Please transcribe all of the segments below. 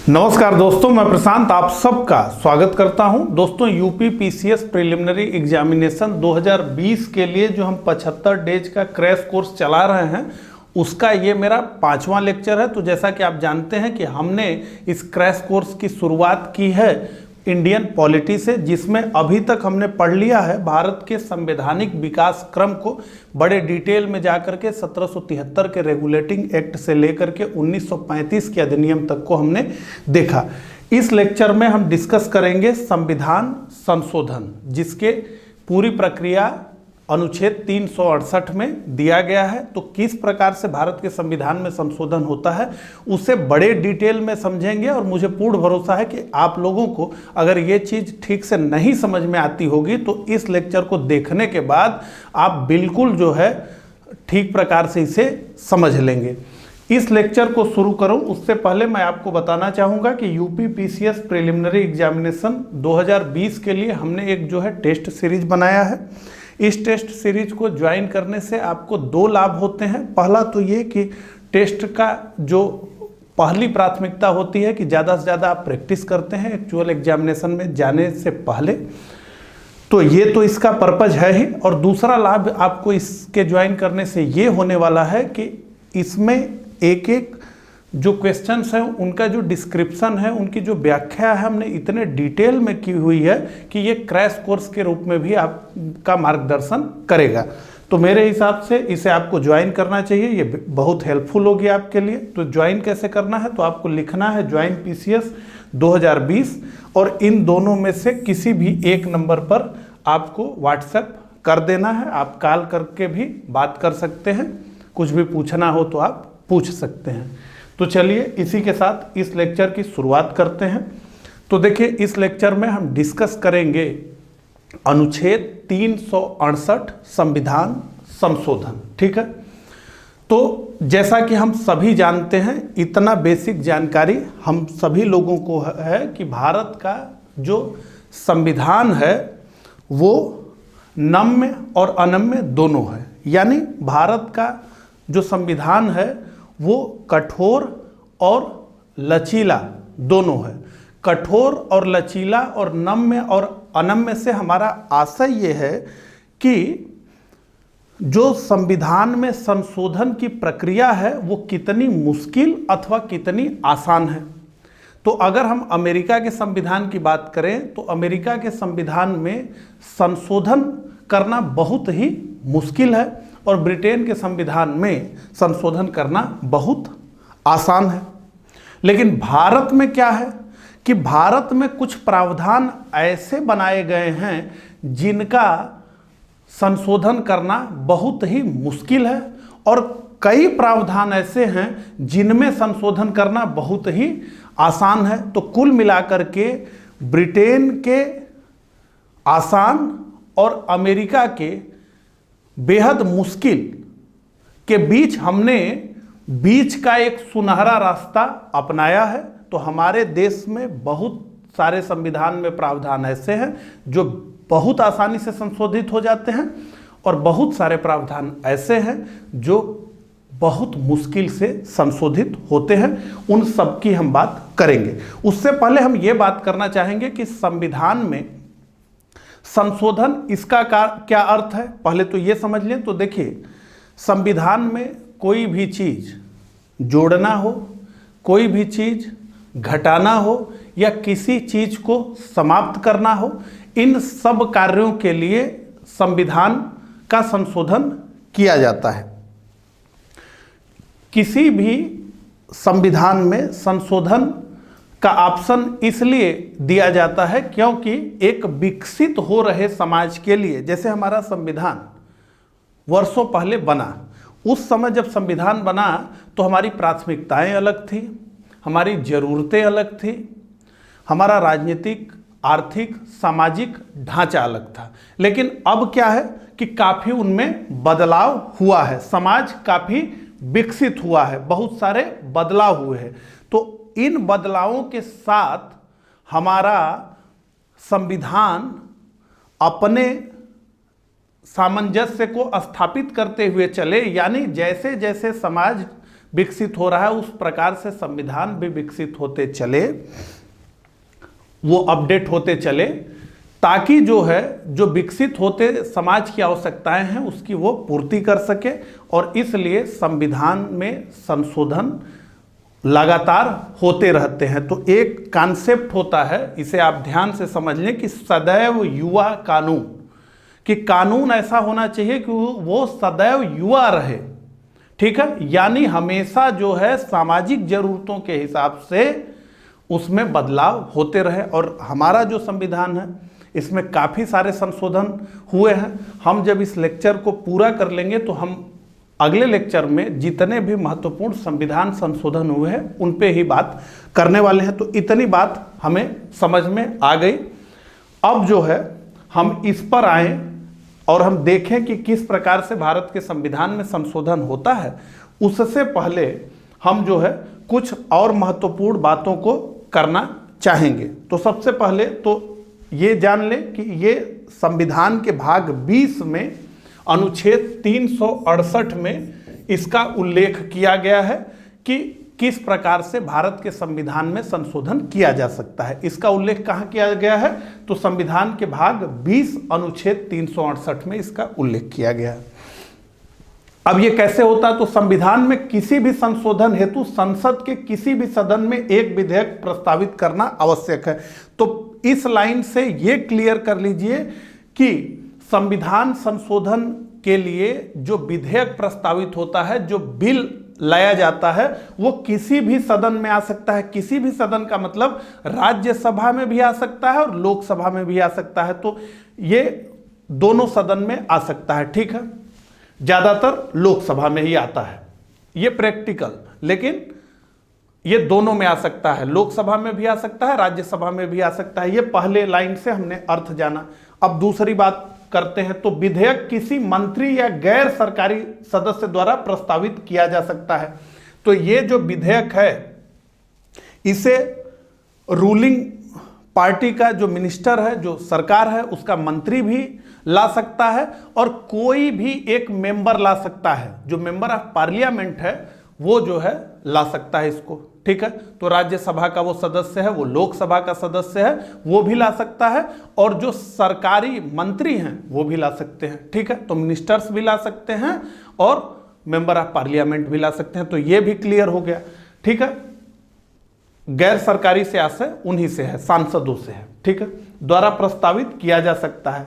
नमस्कार दोस्तों, मैं प्रशांत आप सबका स्वागत करता हूं। दोस्तों, यूपी पीसीएस प्रिलिमिनरी एग्जामिनेशन 2020 के लिए जो हम 75 डेज का क्रैश कोर्स चला रहे हैं उसका ये मेरा 5वां लेक्चर है। तो जैसा कि आप जानते हैं कि हमने इस क्रैश कोर्स की शुरुआत की है इंडियन पॉलिटी से, जिसमें अभी तक हमने पढ़ लिया है भारत के संवैधानिक विकास क्रम को बड़े डिटेल में जाकर के 1773 के रेगुलेटिंग एक्ट से लेकर के 1935 के अधिनियम तक को हमने देखा। इस लेक्चर में हम डिस्कस करेंगे संविधान संशोधन, जिसके पूरी प्रक्रिया अनुच्छेद 368 में दिया गया है। तो किस प्रकार से भारत के संविधान में संशोधन होता है उसे बड़े डिटेल में समझेंगे, और मुझे पूर्ण भरोसा है कि आप लोगों को अगर ये चीज़ ठीक से नहीं समझ में आती होगी तो इस लेक्चर को देखने के बाद आप बिल्कुल जो है ठीक प्रकार से इसे समझ लेंगे। इस लेक्चर को शुरू करूं उससे पहले मैं आपको बताना चाहूँगा कि यूपी पीसीएस प्रिलिमिनरी एग्जामिनेशन 2020 के लिए हमने एक जो है टेस्ट सीरीज बनाया है। इस टेस्ट सीरीज को ज्वाइन करने से आपको 2 लाभ होते हैं। पहला तो ये कि टेस्ट का जो पहली प्राथमिकता होती है कि ज़्यादा से ज़्यादा आप प्रैक्टिस करते हैं एक्चुअल एग्जामिनेशन में जाने से पहले, तो ये तो इसका पर्पज है ही। और दूसरा लाभ आपको इसके ज्वाइन करने से ये होने वाला है कि इसमें एक एक जो क्वेश्चंस हैं उनका जो डिस्क्रिप्शन है, उनकी जो व्याख्या है, हमने इतने डिटेल में की हुई है कि ये क्रैश कोर्स के रूप में भी आपका मार्गदर्शन करेगा। तो मेरे हिसाब से इसे आपको ज्वाइन करना चाहिए, ये बहुत हेल्पफुल होगी आपके लिए। तो ज्वाइन कैसे करना है, तो आपको लिखना है ज्वाइन पीसीएस 2020, और इन दोनों में से किसी भी एक नंबर पर आपको व्हाट्सएप कर देना है। आप कॉल करके भी बात कर सकते हैं, कुछ भी पूछना हो तो आप पूछ सकते हैं। तो चलिए इसी के साथ इस लेक्चर की शुरुआत करते हैं। तो देखिए, इस लेक्चर में हम डिस्कस करेंगे अनुच्छेद 368 संविधान संशोधन। ठीक है, तो जैसा कि हम सभी जानते हैं, इतना बेसिक जानकारी हम सभी लोगों को है कि भारत का जो संविधान है वो नम्य और अनम्य दोनों है। यानी भारत का जो संविधान है वो कठोर और लचीला दोनों है। कठोर और लचीला और नम्य और अनम्य से हमारा आशय ये है कि जो संविधान में संशोधन की प्रक्रिया है वो कितनी मुश्किल अथवा कितनी आसान है। तो अगर हम अमेरिका के संविधान की बात करें तो अमेरिका के संविधान में संशोधन करना बहुत ही मुश्किल है, और ब्रिटेन के संविधान में संशोधन करना बहुत आसान है। लेकिन भारत में क्या है कि भारत में कुछ प्रावधान ऐसे बनाए गए हैं जिनका संशोधन करना बहुत ही मुश्किल है, और कई प्रावधान ऐसे हैं जिनमें संशोधन करना बहुत ही आसान है। तो कुल मिलाकर के ब्रिटेन के आसान और अमेरिका के बेहद मुश्किल के बीच हमने बीच का एक सुनहरा रास्ता अपनाया है। तो हमारे देश में बहुत सारे संविधान में प्रावधान ऐसे हैं जो बहुत आसानी से संशोधित हो जाते हैं, और बहुत सारे प्रावधान ऐसे हैं जो बहुत मुश्किल से संशोधित होते हैं। उन सब की हम बात करेंगे। उससे पहले हम ये बात करना चाहेंगे कि संविधान में संशोधन इसका क्या अर्थ है, पहले तो ये समझ लें। तो देखिए, संविधान में कोई भी चीज़ जोड़ना हो, कोई भी चीज़ घटाना हो, या किसी चीज़ को समाप्त करना हो, इन सब कार्यों के लिए संविधान का संशोधन किया जाता है। किसी भी संविधान में संशोधन का ऑप्शन इसलिए दिया जाता है क्योंकि एक विकसित हो रहे समाज के लिए, जैसे हमारा संविधान वर्षों पहले बना, उस समय जब संविधान बना तो हमारी प्राथमिकताएं अलग थी, हमारी ज़रूरतें अलग थी, हमारा राजनीतिक, आर्थिक, सामाजिक ढांचा अलग था। लेकिन अब क्या है कि काफ़ी उनमें बदलाव हुआ है, समाज काफ़ी विकसित हुआ है, बहुत सारे बदलाव हुए हैं। तो इन बदलावों के साथ हमारा संविधान अपने सामंजस्य को स्थापित करते हुए चले। यानी जैसे जैसे समाज विकसित हो रहा है उस प्रकार से संविधान भी विकसित होते चले, वो अपडेट होते चले, ताकि जो है जो विकसित होते समाज की आवश्यकताएं हैं उसकी वो पूर्ति कर सके। और इसलिए संविधान में संशोधन लगातार होते रहते हैं। तो एक कॉन्सेप्ट होता है, इसे आप ध्यान से समझ लें, कि सदैव युवा कानून, कि कानून ऐसा होना चाहिए कि वो सदैव युवा रहे, ठीक है, यानी हमेशा जो है सामाजिक जरूरतों के हिसाब से उसमें बदलाव होते रहे। और हमारा जो संविधान है इसमें काफ़ी सारे संशोधन हुए हैं। हम जब इस लेक्चर को पूरा कर लेंगे तो हम अगले लेक्चर में जितने भी महत्वपूर्ण संविधान संशोधन हुए हैं उन पे ही बात करने वाले हैं। तो इतनी बात हमें समझ में आ गई। अब जो है हम इस पर आए और हम देखें कि किस प्रकार से भारत के संविधान में संशोधन होता है। उससे पहले हम जो है कुछ और महत्वपूर्ण बातों को करना चाहेंगे। तो सबसे पहले तो ये जान लें कि ये संविधान के भाग 20 में अनुच्छेद 368 में इसका उल्लेख किया गया है कि किस प्रकार से भारत के संविधान में संशोधन किया जा सकता है। इसका उल्लेख कहाँ किया गया है? तो संविधान के भाग 20 अनुच्छेद 368 में इसका उल्लेख किया गया है। अब ये कैसे होता है? तो संविधान में किसी भी संशोधन हेतु संसद के किसी भी सदन में एक विधेयक प्रस्तावित करना आवश्यक है। तो इस लाइन से ये क्लियर कर लीजिए कि संविधान संशोधन के लिए जो विधेयक प्रस्तावित होता है, जो बिल लाया जाता है, वो किसी भी सदन में आ सकता है। किसी भी सदन का मतलब राज्यसभा में भी आ सकता है और लोकसभा में भी आ सकता है। तो ये दोनों सदन में आ सकता है, ठीक है। ज्यादातर लोकसभा में ही आता है ये प्रैक्टिकल, लेकिन ये दोनों में आ सकता है, लोकसभा में भी आ सकता है, राज्यसभा में भी आ सकता है। ये पहले लाइन से हमने अर्थ जाना। अब दूसरी बात करते हैं। तो विधेयक किसी मंत्री या गैर सरकारी सदस्य द्वारा प्रस्तावित किया जा सकता है। तो ये जो विधेयक है इसे रूलिंग पार्टी का जो मिनिस्टर है, जो सरकार है, उसका मंत्री भी ला सकता है और कोई भी एक मेंबर ला सकता है। जो मेंबर ऑफ पार्लियामेंट है वो जो है ला सकता है इसको, ठीक है। तो राज्यसभा का वो सदस्य है, वो लोकसभा का सदस्य है, वो भी ला सकता है। और जो सरकारी मंत्री हैं वो भी ला सकते हैं, ठीक है। तो मिनिस्टर्स भी ला सकते हैं और मेंबर ऑफ पार्लियामेंट भी ला सकते हैं। तो ये भी क्लियर हो गया, ठीक है। गैर सरकारी से आशय उन्हीं से है, सांसदों से है, ठीक है, द्वारा प्रस्तावित किया जा सकता है।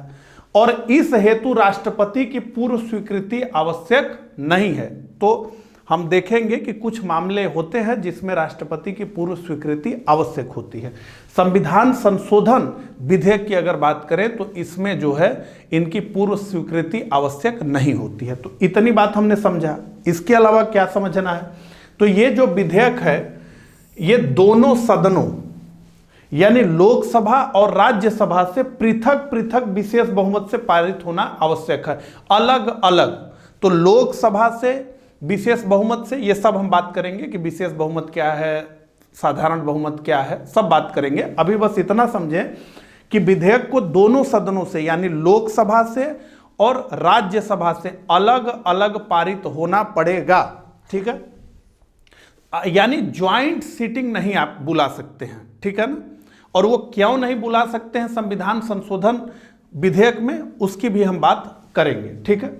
और इस हेतु राष्ट्रपति की पूर्व स्वीकृति आवश्यक नहीं है। तो हम देखेंगे कि कुछ मामले होते हैं जिसमें राष्ट्रपति की पूर्व स्वीकृति आवश्यक होती है। संविधान संशोधन विधेयक की अगर बात करें तो इसमें जो है इनकी पूर्व स्वीकृति आवश्यक नहीं होती है। तो इतनी बात हमने समझा। इसके अलावा क्या समझना है? तो ये जो विधेयक है ये दोनों सदनों यानी लोकसभा और राज्यसभा से पृथक पृथक विशेष बहुमत से पारित होना आवश्यक है, अलग अलग। तो लोकसभा से विशेष बहुमत से, ये सब हम बात करेंगे कि विशेष बहुमत क्या है, साधारण बहुमत क्या है, सब बात करेंगे। अभी बस इतना समझें कि विधेयक को दोनों सदनों से यानी लोकसभा से और राज्यसभा से अलग अलग पारित होना पड़ेगा, ठीक है। यानी ज्वाइंट सीटिंग नहीं आप बुला सकते हैं, ठीक है ना। और वो क्यों नहीं बुला सकते हैं संविधान संशोधन विधेयक में, उसकी भी हम बात करेंगे, ठीक है।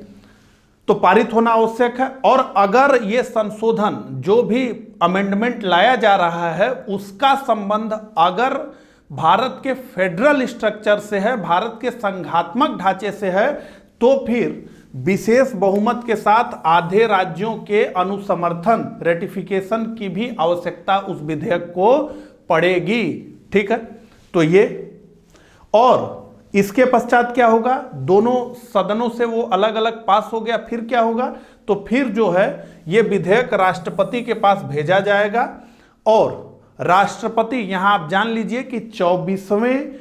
तो पारित होना आवश्यक है। और अगर ये संशोधन जो भी अमेंडमेंट लाया जा रहा है उसका संबंध अगर भारत के फेडरल स्ट्रक्चर से है, भारत के संघात्मक ढांचे से है, तो फिर विशेष बहुमत के साथ आधे राज्यों के अनुसमर्थन रेटिफिकेशन की भी आवश्यकता उस विधेयक को पड़ेगी, ठीक है। तो ये, और इसके पश्चात क्या होगा? दोनों सदनों से वो अलग अलग पास हो गया, फिर क्या होगा? तो फिर जो है ये विधेयक राष्ट्रपति के पास भेजा जाएगा और राष्ट्रपति, यहां आप जान लीजिए कि 24वें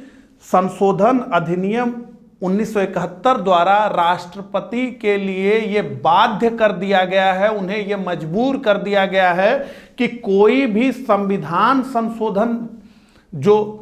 संशोधन अधिनियम 1971 द्वारा राष्ट्रपति के लिए ये बाध्य कर दिया गया है, उन्हें ये मजबूर कर दिया गया है कि कोई भी संविधान संशोधन जो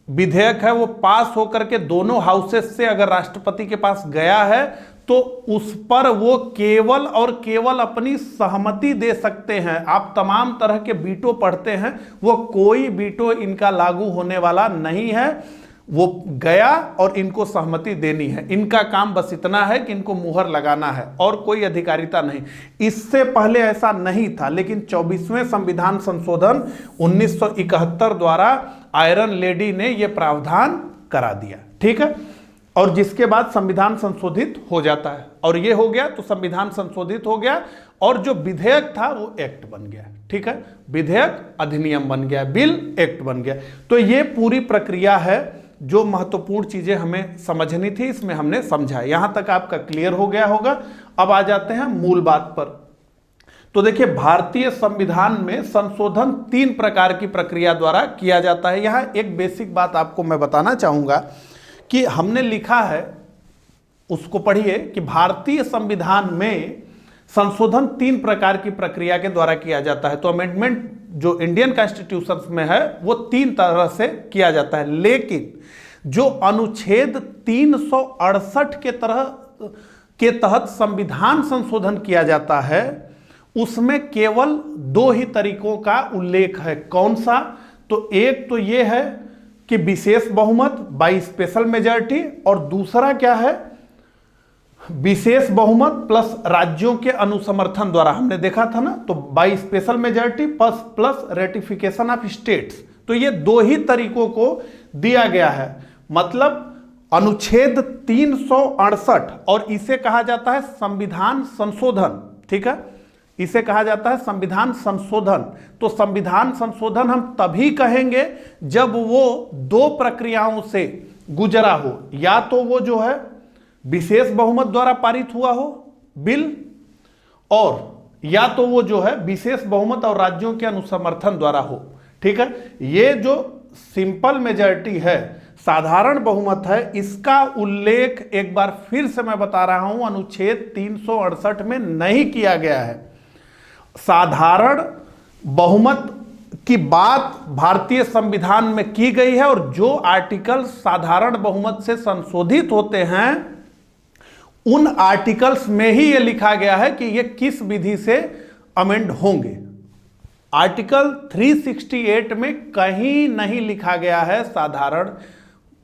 विधेयक है वो पास होकर के दोनों हाउसेस से अगर राष्ट्रपति के पास गया है तो उस पर वो केवल और केवल अपनी सहमति दे सकते हैं। आप तमाम तरह के वीटो पढ़ते हैं, वो कोई वीटो इनका लागू होने वाला नहीं है। वो गया और इनको सहमति देनी है, इनका काम बस इतना है कि इनको मुहर लगाना है और कोई अधिकारिता नहीं। इससे पहले ऐसा नहीं था, लेकिन 24वें संविधान संशोधन 1971 द्वारा आयरन लेडी ने यह प्रावधान करा दिया, ठीक है। और जिसके बाद संविधान संशोधित हो जाता है, और ये हो गया तो संविधान संशोधित हो गया, और जो विधेयक था वो एक्ट बन गया, ठीक है। विधेयक अधिनियम बन गया, बिल एक्ट बन गया। तो ये पूरी प्रक्रिया है। जो महत्वपूर्ण चीजें हमें समझनी थी इसमें हमने समझा। यहां तक आपका क्लियर हो गया होगा। अब आ जाते हैं मूल बात पर। तो देखिए, भारतीय संविधान में संशोधन 3 प्रकार की प्रक्रिया द्वारा किया जाता है। यहां एक बेसिक बात आपको मैं बताना चाहूंगा कि हमने लिखा है, उसको पढ़िए, कि भारतीय संविधान में संशोधन 3 प्रकार की प्रक्रिया के द्वारा किया जाता है। तो अमेंडमेंट जो इंडियन कॉन्स्टिट्यूशन में है वो 3 तरह से किया जाता है, लेकिन जो अनुच्छेद 368 के तहत संविधान संशोधन किया जाता है उसमें केवल 2 ही तरीकों का उल्लेख है। कौन सा? तो एक तो ये है कि विशेष बहुमत बाई स्पेशल मेजॉरिटी, और दूसरा क्या है, विशेष बहुमत प्लस राज्यों के अनुसमर्थन द्वारा। हमने देखा था ना, तो by special majority plus ratification of states. तो ये 2 ही तरीकों को दिया गया है। मतलब अनुच्छेद 368, और इसे कहा जाता है संविधान संशोधन, ठीक है, इसे कहा जाता है संविधान संशोधन। तो संविधान संशोधन हम तभी कहेंगे जब वो 2 प्रक्रियाओं से गुजरा हो, या तो वो जो है विशेष बहुमत द्वारा पारित हुआ हो बिल, और या तो वो जो है विशेष बहुमत और राज्यों के अनुसमर्थन द्वारा हो, ठीक है। ये जो सिंपल मेजॉरिटी है, साधारण बहुमत है, इसका उल्लेख एक बार फिर से मैं बता रहा हूं अनुच्छेद 368 में नहीं किया गया है। साधारण बहुमत की बात भारतीय संविधान में की गई है, और जो आर्टिकल साधारण बहुमत से संशोधित होते हैं उन आर्टिकल्स में ही यह लिखा गया है कि यह किस विधि से अमेंड होंगे। आर्टिकल 368 में कहीं नहीं लिखा गया है साधारण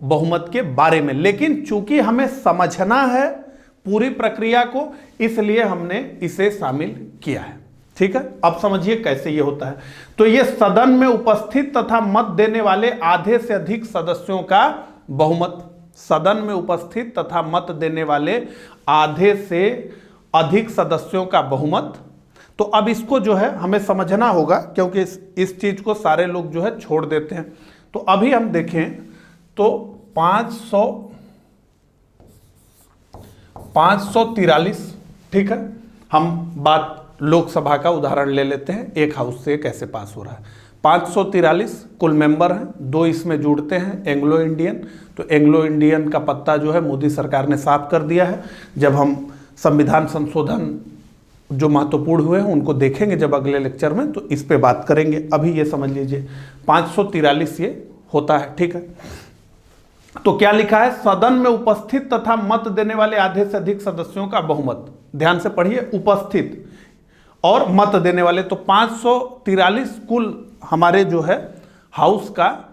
बहुमत के बारे में, लेकिन चूंकि हमें समझना है पूरी प्रक्रिया को, इसलिए हमने इसे शामिल किया है, ठीक है। अब समझिए कैसे ये होता है। तो ये सदन में उपस्थित तथा मत देने वाले आधे से अधिक सदस्यों का बहुमत, सदन में उपस्थित तथा मत देने वाले आधे से अधिक सदस्यों का बहुमत। तो अब इसको जो है हमें समझना होगा, क्योंकि इस चीज को सारे लोग जो है छोड़ देते हैं। तो अभी हम देखें तो 543, ठीक है। हम बात लोकसभा का उदाहरण ले लेते हैं, एक हाउस से कैसे पास हो रहा है। 543 कुल मेंबर हैं, 2 इसमें जुड़ते हैं एंग्लो इंडियन। तो एंग्लो इंडियन का पत्ता जो है मोदी सरकार ने साफ कर दिया है। जब हम संविधान संशोधन जो महत्वपूर्ण हुए हैं उनको देखेंगे जब अगले लेक्चर में, तो इस पे बात करेंगे। अभी ये समझ लीजिए 543 ये होता है, ठीक है। तो क्या लिखा है, सदन में उपस्थित तथा मत देने वाले आधे से अधिक सदस्यों का बहुमत। ध्यान से पढ़िए, उपस्थित और मत देने वाले। तो 543 कुल हमारे जो है हाउस का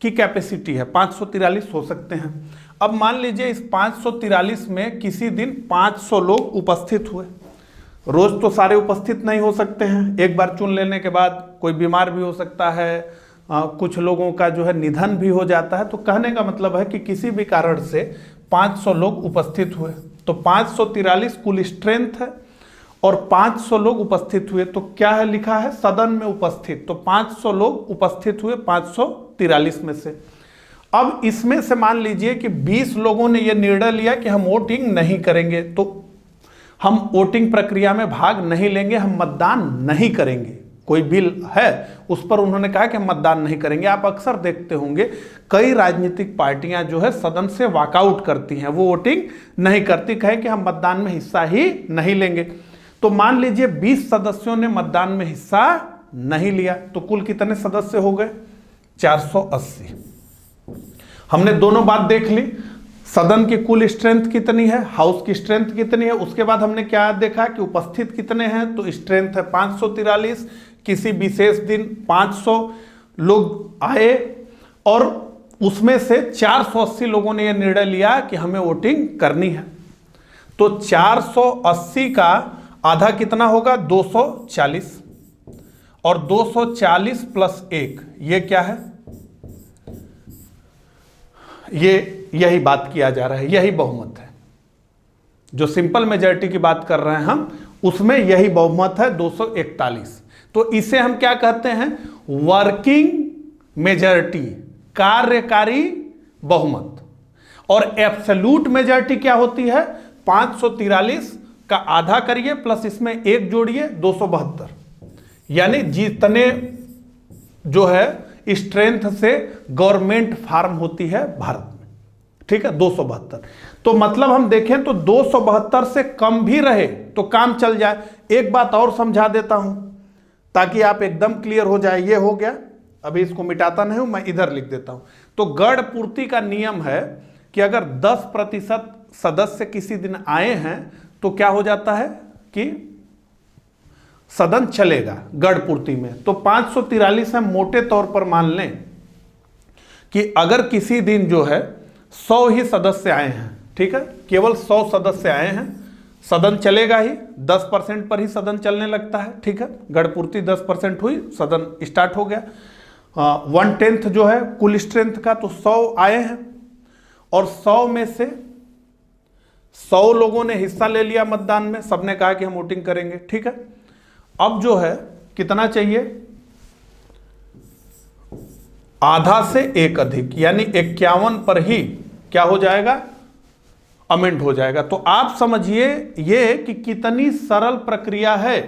की कैपेसिटी है, 543 हो सकते हैं। अब मान लीजिए इस 543 में किसी दिन 500 लोग उपस्थित हुए। रोज तो सारे उपस्थित नहीं हो सकते हैं, एक बार चुन लेने के बाद कोई बीमार भी हो सकता है, कुछ लोगों का जो है निधन भी हो जाता है। तो कहने का मतलब है कि किसी भी कारण से 500 लोग उपस्थित हुए। तो 543 कुल स्ट्रेंथ है और 500 लोग उपस्थित हुए। तो क्या है लिखा है, सदन में उपस्थित। तो 500 लोग उपस्थित हुए 543 में से। अब इसमें से मान लीजिए कि 20 लोगों ने यह निर्णय लिया कि हम वोटिंग नहीं करेंगे, तो हम वोटिंग प्रक्रिया में भाग नहीं लेंगे, हम मतदान नहीं करेंगे। कोई बिल है उस पर उन्होंने कहा कि हम मतदान नहीं करेंगे। आप अक्सर देखते होंगे कई राजनीतिक पार्टियां जो है सदन से वॉकआउट करती हैं, वो वोटिंग नहीं करती, कहे कि हम मतदान में हिस्सा ही नहीं लेंगे। तो मान लीजिए 20 सदस्यों ने मतदान में हिस्सा नहीं लिया, तो कुल कितने सदस्य हो गए, 480। हमने दोनों बात देख ली, सदन की कुल स्ट्रेंथ कितनी है, हाउस की स्ट्रेंथ कितनी है। उसके बाद हमने क्या देखा कि उपस्थित कितने हैं, तो स्ट्रेंथ है 543। किसी विशेष दिन 500 लोग आए और उसमें से 480 लोगों ने यह निर्णय लिया कि हमें वोटिंग करनी है। तो 480 का आधा कितना होगा, 240, और 240 प्लस 1 ये क्या है, यही बात किया जा रहा है, यही बहुमत है। जो सिंपल मेजॉरिटी की बात कर रहे हैं हम, उसमें यही बहुमत है 241। तो इसे हम क्या कहते हैं, वर्किंग मेजॉरिटी, कार्यकारी बहुमत। और एब्सोल्यूट मेजॉरिटी क्या होती है, 543 का आधा करिए प्लस इसमें 1 जोड़िए, 272, यानी जितने जो है स्ट्रेंथ से गवर्नमेंट फार्म होती है भारत में, ठीक है, 272। तो मतलब हम देखें तो 272 से कम भी रहे तो काम चल जाए। एक बात और समझा देता हूं ताकि आप एकदम क्लियर हो जाए। ये हो गया, अभी इसको मिटाता नहीं हूं, मैं इधर लिख देता हूं। तो गढ़ पूर्ति का नियम है कि अगर 10% सदस्य किसी दिन आए हैं तो क्या हो जाता है कि सदन चलेगा गढ़ पूर्ति में। तो 543 हम मोटे तौर पर मान लें कि अगर किसी दिन जो है 100 ही सदस्य आए हैं, ठीक है, केवल 100 सदस्य आए हैं, सदन चलेगा ही, 10% पर ही सदन चलने लगता है, ठीक है। गढ़ पूर्ति 10% हुई, सदन स्टार्ट हो गया। 1/10 जो है कुल स्ट्रेंथ का, तो 100 आए हैं और 100 में से 100 लोगों ने हिस्सा ले लिया मतदान में, सबने कहा कि हम वोटिंग करेंगे, ठीक है। अब जो है कितना चाहिए, आधा से 1 अधिक, यानी 51 पर ही क्या हो जाएगा, अमेंड हो जाएगा। तो आप समझिए ये कि कितनी सरल प्रक्रिया है,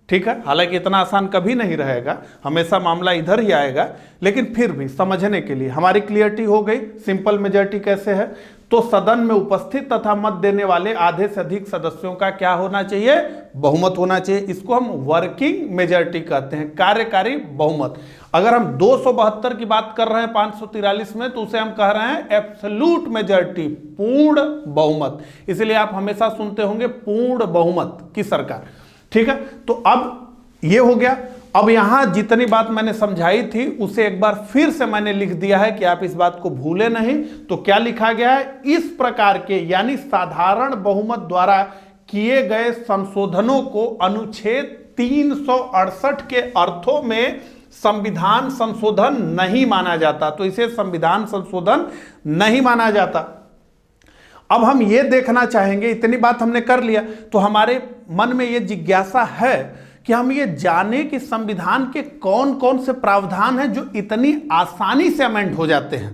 ठीक है। हालांकि इतना आसान कभी नहीं रहेगा, हमेशा मामला इधर ही आएगा, लेकिन फिर भी समझने के लिए हमारी क्लियरिटी हो गई। सिंपल मेजॉरिटी कैसे है, तो सदन में उपस्थित तथा मत देने वाले आधे से अधिक सदस्यों का क्या होना चाहिए, बहुमत होना चाहिए। इसको हम वर्किंग मेजॉरिटी कहते हैं, कार्यकारी बहुमत। अगर हम 272 की बात कर रहे हैं 543 में, तो उसे हम कह रहे हैं एब्सोल्यूट मेजॉरिटी, पूर्ण बहुमत। इसलिए आप हमेशा सुनते होंगे पूर्ण बहुमत की सरकार, ठीक है। तो अब ये हो गया। अब यहां जितनी बात मैंने समझाई थी उसे एक बार फिर से मैंने लिख दिया है कि आप इस बात को भूले नहीं। तो क्या लिखा गया है, इस प्रकार के यानी साधारण बहुमत द्वारा किए गए संशोधनों को अनुच्छेद 368 के अर्थों में संविधान संशोधन नहीं माना जाता। तो इसे संविधान संशोधन नहीं माना जाता। अब हम ये देखना चाहेंगे, इतनी बात हमने कर लिया, तो हमारे मन में ये जिज्ञासा है कि हम ये जाने कि संविधान के कौन कौन से प्रावधान हैं जो इतनी आसानी से अमेंड हो जाते हैं,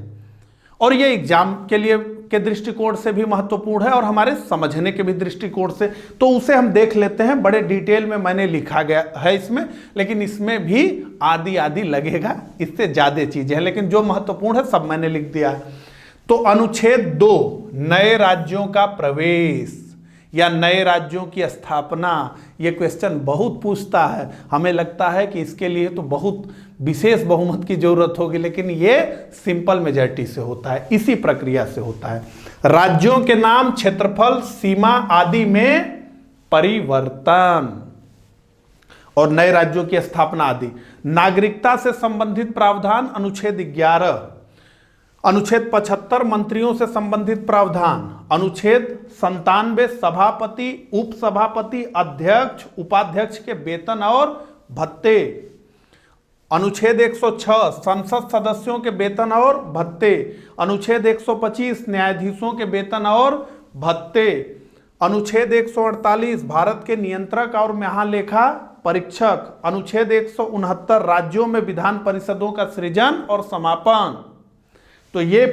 और ये एग्जाम के लिए के दृष्टिकोण से भी महत्वपूर्ण है और हमारे समझने के भी दृष्टिकोण से। तो उसे हम देख लेते हैं, बड़े डिटेल में मैंने लिखा गया है इसमें, लेकिन इसमें भी आदि लगेगा, इससे ज्यादा चीजें हैं, लेकिन जो महत्वपूर्ण है सब मैंने लिख दिया है। तो अनुच्छेद 2 नए राज्यों का प्रवेश या नए राज्यों की स्थापना, ये क्वेश्चन बहुत पूछता है। हमें लगता है कि इसके लिए तो बहुत विशेष बहुमत की जरूरत होगी, लेकिन ये सिंपल मेजॉरिटी से होता है, इसी प्रक्रिया से होता है। राज्यों के नाम, क्षेत्रफल, सीमा आदि में परिवर्तन और नए राज्यों की स्थापना आदि। नागरिकता से संबंधित प्रावधान अनुच्छेद 11, अनुच्छेद 75 मंत्रियों से संबंधित प्रावधान, अनुच्छेद 97 सभापति, उपसभापति, अध्यक्ष, उपाध्यक्ष के वेतन और भत्ते, अनुच्छेद 106 संसद सदस्यों के वेतन और भत्ते, अनुच्छेद 125 न्यायाधीशों के वेतन और भत्ते, अनुच्छेद 148 भारत के नियंत्रक और महालेखा परीक्षक, अनुच्छेद 169 राज्यों में विधान परिषदों का सृजन और समापन। तो ये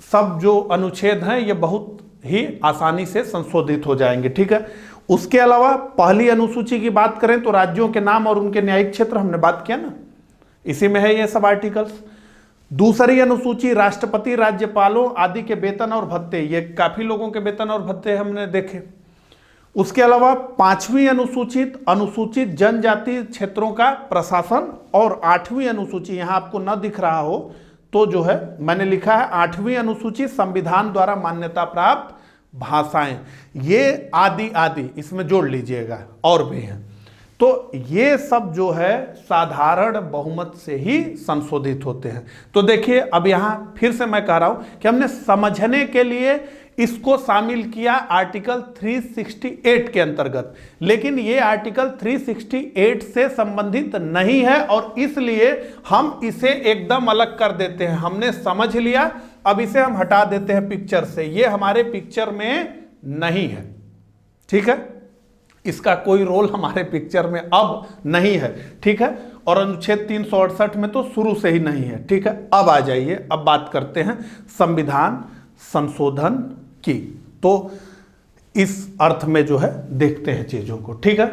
सब जो अनुच्छेद हैं ये बहुत ही आसानी से संशोधित हो जाएंगे, ठीक है। उसके अलावा पहली अनुसूची की बात करें तो राज्यों के नाम और उनके न्यायिक क्षेत्र, हमने बात किया ना, इसी में है ये सब आर्टिकल्स। दूसरी अनुसूची राष्ट्रपति, राज्यपालों आदि के वेतन और भत्ते, ये काफी लोगों के वेतन और भत्ते हमने देखे। उसके अलावा पांचवी अनुसूचित अनुसूचित जनजाति क्षेत्रों का प्रशासन, और 8वीं अनुसूची, यहां आपको न दिख रहा हो तो जो है मैंने लिखा है 8वीं अनुसूची संविधान द्वारा मान्यता प्राप्त भाषाएं, ये आदि आदि इसमें जोड़ लीजिएगा, और भी हैं। तो ये सब जो है साधारण बहुमत से ही संशोधित होते हैं। तो देखिए अब यहां फिर से मैं कह रहा हूं कि हमने समझने के लिए इसको शामिल किया आर्टिकल 368 के अंतर्गत, लेकिन ये आर्टिकल 368 से संबंधित नहीं है और इसलिए हम इसे एकदम अलग कर देते हैं। हमने समझ लिया, अब इसे हम हटा देते हैं पिक्चर से, ये हमारे पिक्चर में नहीं है, ठीक है, इसका कोई रोल हमारे पिक्चर में अब नहीं है, ठीक है। और अनुच्छेद 368 में तो शुरू से ही नहीं है, ठीक है। अब आ जाइए, अब बात करते हैं संविधान संशोधन की। तो इस अर्थ में जो है देखते हैं चीजों को, ठीक है।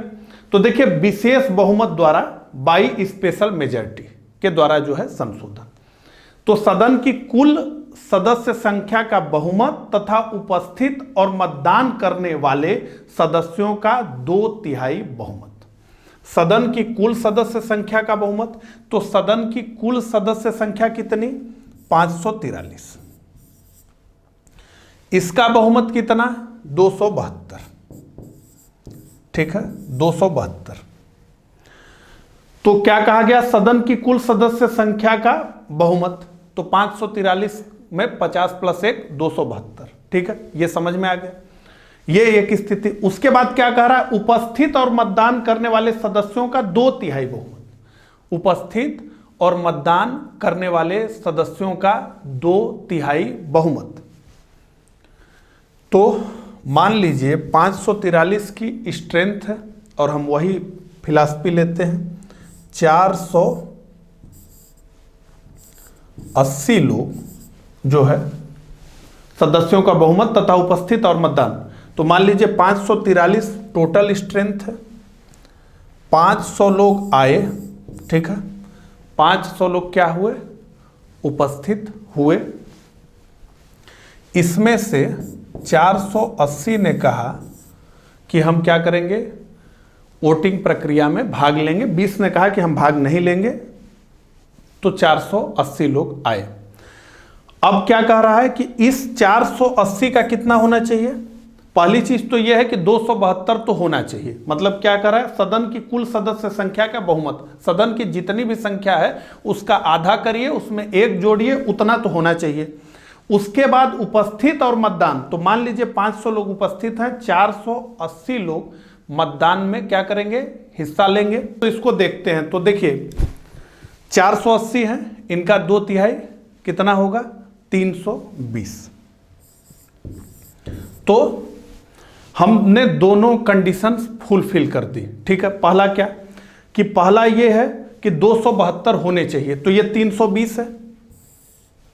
तो देखिए विशेष बहुमत द्वारा बाई स्पेशल मेजॉरिटी के द्वारा जो है संशोधन, तो सदन की कुल सदस्य संख्या का बहुमत तथा उपस्थित और मतदान करने वाले सदस्यों का 2/3 बहुमत। सदन की कुल सदस्य संख्या का बहुमत, तो सदन की कुल सदस्य संख्या कितनी? 543। इसका बहुमत कितना? 272, ठीक है, 272। तो क्या कहा गया? सदन की कुल सदस्य संख्या का बहुमत, तो 543 में 50 + 1 272, ठीक है, ये समझ में आ गया, ये एक स्थिति। उसके बाद क्या कह रहा है? उपस्थित और मतदान करने वाले सदस्यों का 2/3 बहुमत। उपस्थित और मतदान करने वाले सदस्यों का 2/3 बहुमत। तो मान लीजिए 543 की स्ट्रेंथ है और हम वही फिलॉसफी लेते हैं, 480 लोग जो है सदस्यों का बहुमत तथा उपस्थित और मतदान। तो मान लीजिए 543 टोटल स्ट्रेंथ है, 500 लोग आए, ठीक है, 500 लोग क्या हुए? उपस्थित हुए। इसमें से 480 ने कहा कि हम क्या करेंगे? वोटिंग प्रक्रिया में भाग लेंगे। 20 ने कहा कि हम भाग नहीं लेंगे। तो 480 लोग आए। अब क्या कह रहा है कि इस 480 का कितना होना चाहिए? पहली चीज तो यह है कि 272 तो होना चाहिए। मतलब क्या कर रहा है? सदन की कुल सदस्य संख्या का बहुमत, सदन की जितनी भी संख्या है उसका आधा करिए, उसमें 1 जोड़िए, उतना तो होना चाहिए। उसके बाद उपस्थित और मतदान, तो मान लीजिए 500 लोग उपस्थित हैं, 480 लोग मतदान में क्या करेंगे? हिस्सा लेंगे। तो इसको देखते हैं। तो देखिए 480 है, इनका 2/3 कितना होगा? 320। तो हमने दोनों कंडीशंस फुलफिल कर दी, ठीक है। पहला क्या कि पहला ये है कि 272 होने चाहिए, तो ये 320 है,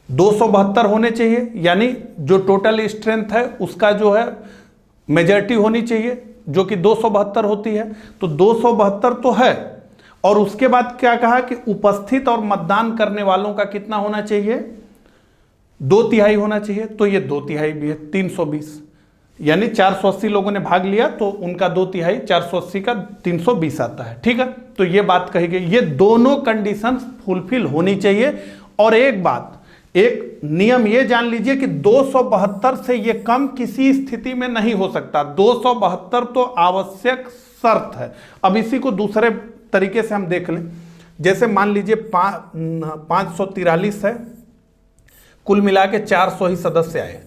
272 होने चाहिए, यानी जो टोटल स्ट्रेंथ है उसका जो है मेजॉरिटी होनी चाहिए, जो कि 272 होती है। तो 272 तो है। और उसके बाद क्या कहा कि उपस्थित और मतदान करने वालों का कितना होना चाहिए? 2/3 होना चाहिए। तो ये 2/3 भी है, 320, यानी 480 लोगों ने भाग लिया तो उनका 2/3, 480 का 320 आता है, ठीक है। तो ये बात कही गई, ये दोनों कंडीशंस फुलफिल होनी चाहिए। और एक बात, एक नियम ये जान लीजिए कि 272 से ये कम किसी स्थिति में नहीं हो सकता। 272 तो आवश्यक शर्त है। अब इसी को दूसरे तरीके से हम देख लें। जैसे मान लीजिए 543 है, कुल मिला के 400 ही सदस्य आए,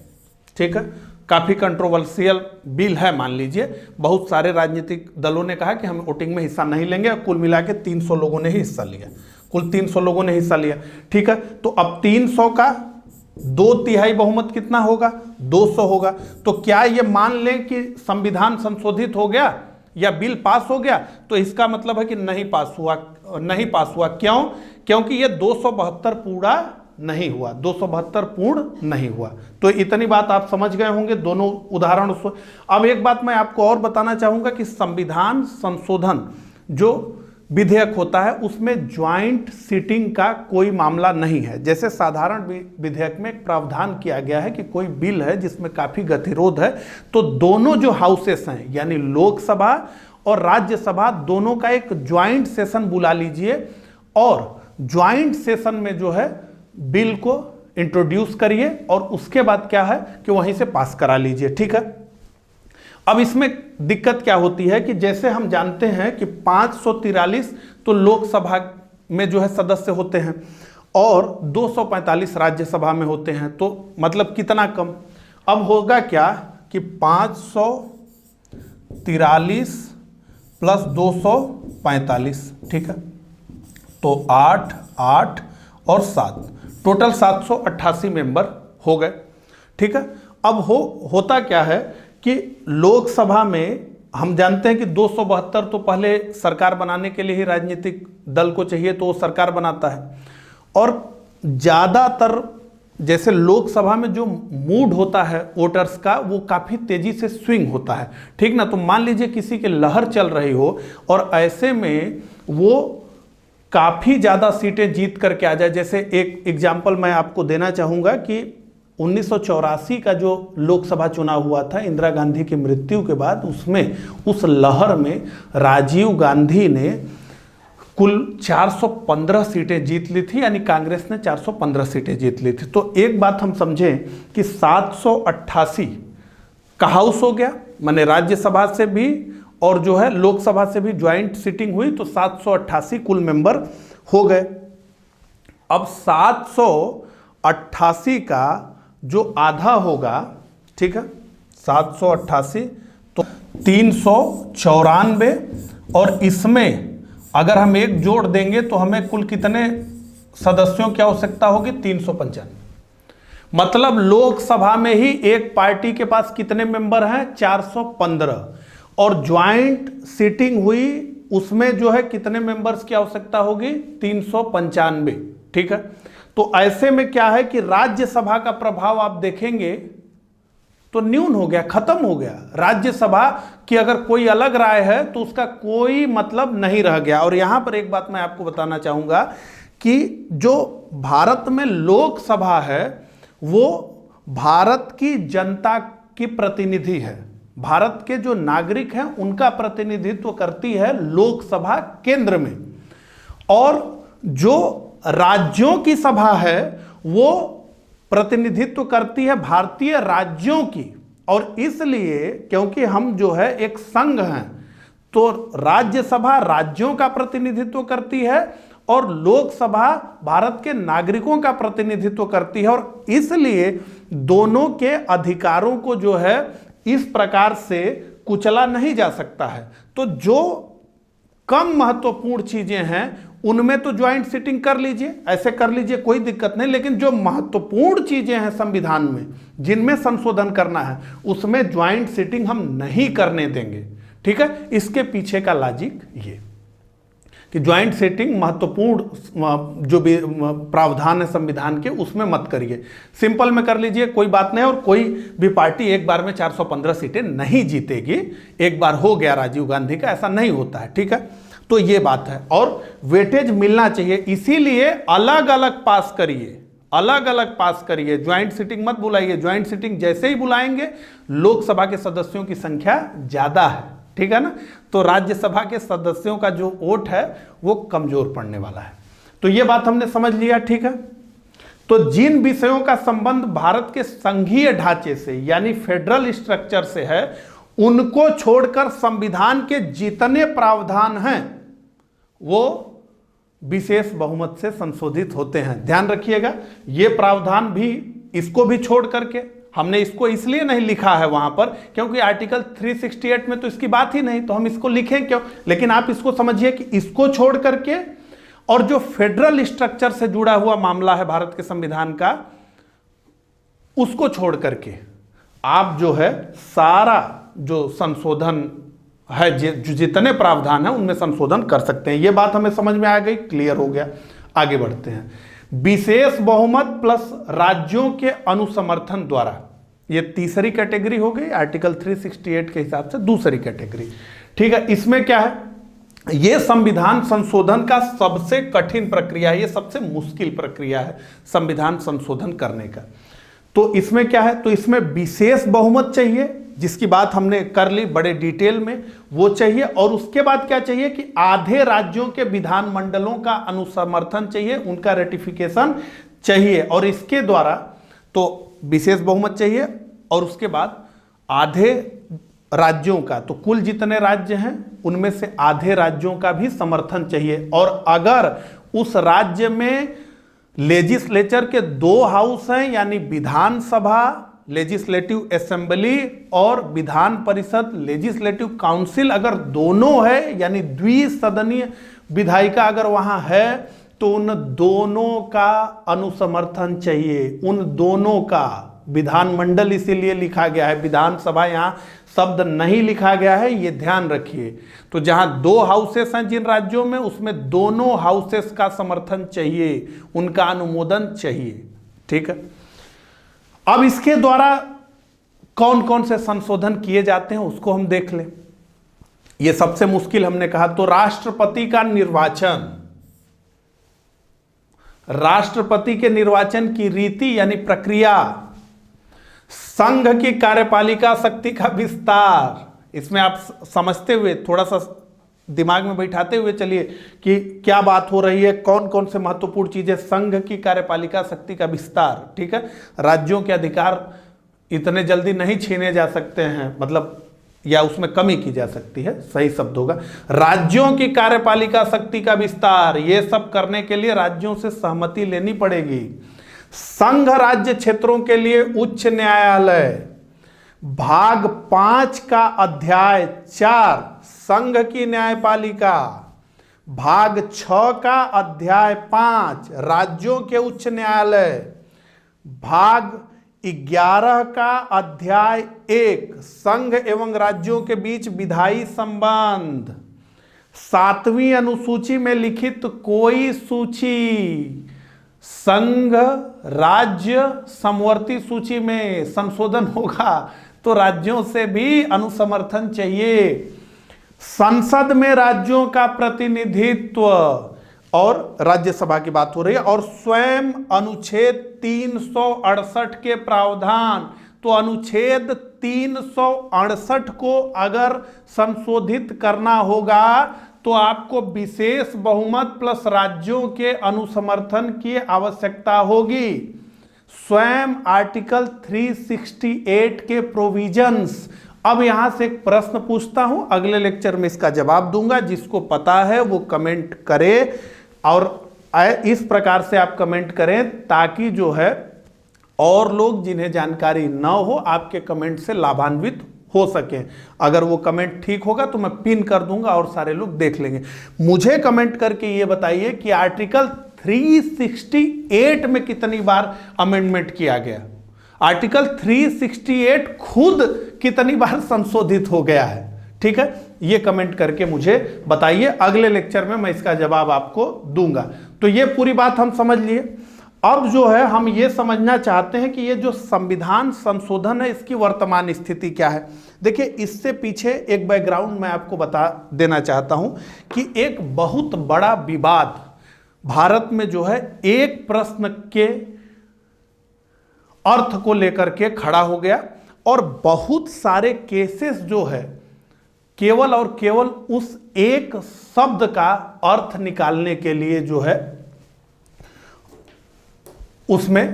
ठीक है। काफी कंट्रोवर्शियल बिल है, मान लीजिए बहुत सारे राजनीतिक दलों ने कहा कि हम वोटिंग में हिस्सा नहीं लेंगे, कुल मिला के 300 लोगों ने ही हिस्सा लिया, कुल 300 लोगों ने हिस्सा लिया, ठीक है। तो अब 300 का 2/3 बहुमत कितना होगा? 200 होगा। तो क्या ये मान लें कि संविधान संशोधित हो गया या बिल पास हो गया? तो इसका मतलब है कि नहीं पास हुआ, नहीं पास हुआ। क्यों? क्योंकि ये 272 पूरा नहीं हुआ, 272 पूर्ण नहीं हुआ। तो इतनी बात आप समझ गए होंगे दोनों उदाहरण। अब एक बात मैं आपको और बताना चाहूंगा कि संविधान संशोधन जो विधेयक होता है उसमें ज्वाइंट सीटिंग का कोई मामला नहीं है। जैसे साधारण विधेयक में एक प्रावधान किया गया है कि कोई बिल है जिसमें काफी गतिरोध है, तो दोनों जो हाउसेस हैं यानी लोकसभा और राज्यसभा दोनों का एक ज्वाइंट सेशन बुला लीजिए और ज्वाइंट सेशन में जो है बिल को इंट्रोड्यूस करिए और उसके बाद क्या है कि वहीं से पास करा लीजिए। ठीक है, अब इसमें दिक्कत क्या होती है कि जैसे हम जानते हैं कि 543 तो लोकसभा में जो है सदस्य होते हैं और 245 राज्यसभा में होते हैं, तो मतलब कितना कम। अब होगा क्या कि 543 प्लस 245, ठीक है, तो 8, 8 और 7, टोटल 788 मेंबर हो गए। ठीक है, अब होता क्या है कि लोकसभा में हम जानते हैं कि 272 तो पहले सरकार बनाने के लिए ही राजनीतिक दल को चाहिए, तो वो सरकार बनाता है। और ज़्यादातर जैसे लोकसभा में जो मूड होता है वोटर्स का वो काफ़ी तेज़ी से स्विंग होता है, ठीक ना। तो मान लीजिए किसी की लहर चल रही हो और ऐसे में वो काफ़ी ज़्यादा सीटें जीत करके आ जाए। जैसे एक एग्जाम्पल मैं आपको देना चाहूँगा कि 1984 का जो लोकसभा चुनाव हुआ था इंदिरा गांधी की मृत्यु के बाद, उसमें उस लहर में राजीव गांधी ने कुल 415 सीटें जीत ली थी, यानी कांग्रेस ने 415 सीटें जीत ली थी। तो एक बात हम समझें कि 788 का हाउस हो गया, माने राज्यसभा से भी और जो है लोकसभा से भी ज्वाइंट सीटिंग हुई, तो 788 कुल मेंबर हो गए। अब 788 का जो आधा होगा, ठीक है, 788 तो 394, और इसमें अगर हम एक जोड़ देंगे तो हमें कुल कितने सदस्यों की आवश्यकता होगी? 395। मतलब लोकसभा में ही एक पार्टी के पास कितने मेंबर हैं? 415, और ज्वाइंट सीटिंग हुई उसमें जो है कितने मेंबर्स की आवश्यकता होगी? 395। ठीक है, तो ऐसे में क्या है कि राज्यसभा का प्रभाव आप देखेंगे तो न्यून हो गया, खत्म हो गया। राज्यसभा की अगर कोई अलग राय है तो उसका कोई मतलब नहीं रह गया। और यहां पर एक बात मैं आपको बताना चाहूंगा कि जो भारत में लोकसभा है वो भारत की जनता की प्रतिनिधि है, भारत के जो नागरिक हैं उनका प्रतिनिधित्व करती है लोकसभा केंद्र में, और जो राज्यों की सभा है वो प्रतिनिधित्व करती है भारतीय राज्यों की। और इसलिए क्योंकि हम जो है एक संघ हैं, तो राज्यसभा राज्यों का प्रतिनिधित्व करती है और लोकसभा भारत के नागरिकों का प्रतिनिधित्व करती है, और इसलिए दोनों के अधिकारों को जो है इस प्रकार से कुचला नहीं जा सकता है। तो जो कम महत्वपूर्ण चीजें हैं उनमें तो ज्वाइंट सीटिंग कर लीजिए, ऐसे कर लीजिए, कोई दिक्कत नहीं। लेकिन जो महत्वपूर्ण चीजें हैं संविधान में जिनमें संशोधन करना है उसमें ज्वाइंट सीटिंग हम नहीं करने देंगे। ठीक है, इसके पीछे का लॉजिक ये कि ज्वाइंट सीटिंग महत्वपूर्ण जो भी प्रावधान है संविधान के उसमें मत करिए, सिंपल में कर लीजिए, कोई बात नहीं। और कोई भी पार्टी एक बार में 415 सीटें नहीं जीतेगी, एक बार हो गया राजीव गांधी का, ऐसा नहीं होता है। ठीक है, तो ये बात है, और वेटेज मिलना चाहिए, इसीलिए अलग अलग पास करिए, अलग अलग पास करिए, ज्वाइंट सीटिंग मत बुलाइए। ज्वाइंट सीटिंग जैसे ही बुलाएंगे लोकसभा के सदस्यों की संख्या ज्यादा है, ठीक है ना, तो राज्यसभा के सदस्यों का जो वोट है वो कमजोर पड़ने वाला है। तो ये बात हमने समझ लिया। ठीक है, तो जिन विषयों का संबंध भारत के संघीय ढांचे से यानी फेडरल स्ट्रक्चर से है उनको छोड़कर संविधान के जितने प्रावधान हैं वो विशेष बहुमत से संशोधित होते हैं। ध्यान रखिएगा, ये प्रावधान भी, इसको भी छोड़ करके, हमने इसको इसलिए नहीं लिखा है वहां पर क्योंकि आर्टिकल 368 में तो इसकी बात ही नहीं, तो हम इसको लिखें क्यों। लेकिन आप इसको समझिए कि इसको छोड़ करके और जो फेडरल स्ट्रक्चर से जुड़ा हुआ मामला है भारत के संविधान का, उसको छोड़ करके आप जो है सारा जो संशोधन है, जो जितने प्रावधान है उनमें संशोधन कर सकते हैं। यह बात हमें समझ में आ गई, क्लियर हो गया। आगे बढ़ते हैं। विशेष बहुमत प्लस राज्यों के अनुसमर्थन द्वारा, यह तीसरी कैटेगरी हो गई, आर्टिकल 368 के हिसाब से दूसरी कैटेगरी। ठीक है, इसमें क्या है, यह संविधान संशोधन का सबसे कठिन प्रक्रिया है, यह सबसे मुश्किल प्रक्रिया है संविधान संशोधन करने का। तो इसमें क्या है, तो इसमें विशेष बहुमत चाहिए, जिसकी बात हमने कर ली बड़े डिटेल में, वो चाहिए। और उसके बाद क्या चाहिए कि आधे राज्यों के विधानमंडलों का अनुसमर्थन चाहिए, उनका रेटिफिकेशन चाहिए और इसके द्वारा तो विशेष बहुमत चाहिए और उसके बाद आधे राज्यों का, तो कुल जितने राज्य हैं उनमें से आधे राज्यों का भी समर्थन चाहिए। और अगर उस राज्य में लेजिस्लेचर के 2 हाउस हैं, यानी विधानसभा लेजिस्लेटिव असेंबली और विधान परिषद लेजिस्लेटिव काउंसिल, अगर दोनों है यानी द्विसदनीय विधायिका अगर वहां है, तो उन दोनों का अनुसमर्थन चाहिए। उन दोनों का, विधानमंडल इसीलिए लिखा गया है, विधानसभा यहां शब्द नहीं लिखा गया है, ये ध्यान रखिए। तो जहां 2 हाउसेस हैं जिन राज्यों में, उसमें दोनों हाउसेस का समर्थन चाहिए, उनका अनुमोदन चाहिए। ठीक है, अब इसके द्वारा कौन कौन से संशोधन किए जाते हैं उसको हम देख लें। ये सबसे मुश्किल हमने कहा। तो राष्ट्रपति का निर्वाचन, राष्ट्रपति के निर्वाचन की रीति यानी प्रक्रिया, संघ की कार्यपालिका शक्ति का विस्तार। इसमें आप समझते हुए, थोड़ा सा दिमाग में बैठाते हुए चलिए कि क्या बात हो रही है, कौन कौन से महत्वपूर्ण चीजें। संघ की कार्यपालिका शक्ति का विस्तार, ठीक है, राज्यों के अधिकार इतने जल्दी नहीं छीने जा सकते हैं, मतलब या उसमें कमी की जा सकती है, सही शब्द होगा। राज्यों की कार्यपालिका शक्ति का विस्तार, ये सब करने के लिए राज्यों से सहमति लेनी पड़ेगी। संघ राज्य क्षेत्रों के लिए उच्च न्यायालय, भाग 5 का अध्याय 4 संघ की न्यायपालिका, भाग 6 का अध्याय 5 राज्यों के उच्च न्यायालय, भाग 11 का अध्याय 1 संघ एवं राज्यों के बीच विधायी संबंध, 7वीं अनुसूची में लिखित कोई सूची, संघ राज्य समवर्ती सूची में संशोधन होगा तो राज्यों से भी अनुसमर्थन चाहिए, संसद में राज्यों का प्रतिनिधित्व, और राज्यसभा की बात हो रही है, और स्वयं अनुच्छेद 368 के प्रावधान। तो अनुच्छेद 368 को अगर संशोधित करना होगा तो आपको विशेष बहुमत प्लस राज्यों के अनुसमर्थन की आवश्यकता होगी। स्वयं आर्टिकल 368 के प्रोविजंस। अब यहां से एक प्रश्न पूछता हूं, अगले लेक्चर में इसका जवाब दूंगा, जिसको पता है वो कमेंट करे, और इस प्रकार से आप कमेंट करें ताकि जो है और लोग जिन्हें जानकारी न हो आपके कमेंट से लाभान्वित हो सके। अगर वो कमेंट ठीक होगा तो मैं पिन कर दूंगा और सारे लोग देख लेंगे। मुझे कमेंट करके ये बताइए कि आर्टिकल 368 में कितनी बार अमेंडमेंट किया गया, आर्टिकल 368 खुद कितनी बार संशोधित हो गया है। ठीक है, ये कमेंट करके मुझे बताइए, अगले लेक्चर में मैं इसका जवाब आपको दूंगा। तो ये पूरी बात हम समझ लिए। अब जो है हम ये समझना चाहते हैं कि ये जो संविधान संशोधन है इसकी वर्तमान स्थिति क्या है। देखिए, इससे पीछे एक बैकग्राउंड मैं आपको बता देना चाहता हूं कि एक बहुत बड़ा विवाद भारत में जो है एक प्रश्न के अर्थ को लेकर के खड़ा हो गया, और बहुत सारे केसेस जो है केवल और केवल उस एक शब्द का अर्थ निकालने के लिए जो है उसमें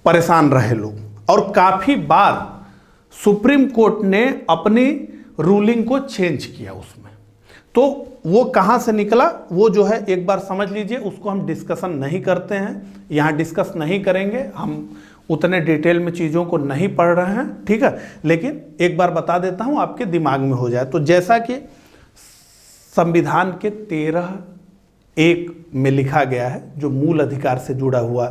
परेशान रहे लोग, और काफी बार सुप्रीम कोर्ट ने अपनी रूलिंग को चेंज किया उसमें। तो वो कहां से निकला वो जो है एक बार समझ लीजिए, उसको हम डिस्कशन नहीं करते हैं, यहां डिस्कस नहीं करेंगे, हम उतने डिटेल में चीज़ों को नहीं पढ़ रहे हैं। ठीक है, लेकिन एक बार बता देता हूं आपके दिमाग में हो जाए। तो जैसा कि संविधान के 13(1) में लिखा गया है, जो मूल अधिकार से जुड़ा हुआ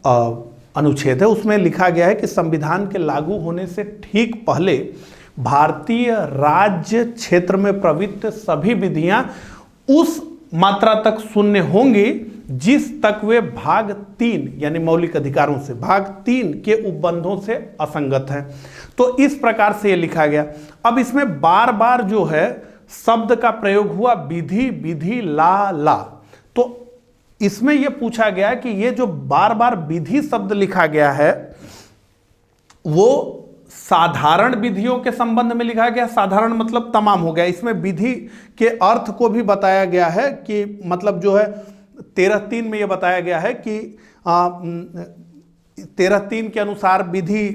अनुच्छेद है, उसमें लिखा गया है कि संविधान के लागू होने से ठीक पहले भारतीय राज्य क्षेत्र में प्रवृत्त सभी विधियां उस मात्रा तक शून्य होंगी जिस तक वे भाग 3 यानी मौलिक अधिकारों से भाग 3 के उपबंधों से असंगत हैं। तो इस प्रकार से ये लिखा गया। अब इसमें बार बार जो है शब्द का प्रयोग हुआ, विधि विधि ला ला। तो इसमें यह पूछा गया कि ये जो बार बार विधि शब्द लिखा गया है वो साधारण विधियों के संबंध में लिखा गया। साधारण मतलब तमाम हो गया। इसमें विधि के अर्थ को भी बताया गया है कि मतलब जो है 13(3) में यह बताया गया है कि 13(3) के अनुसार विधि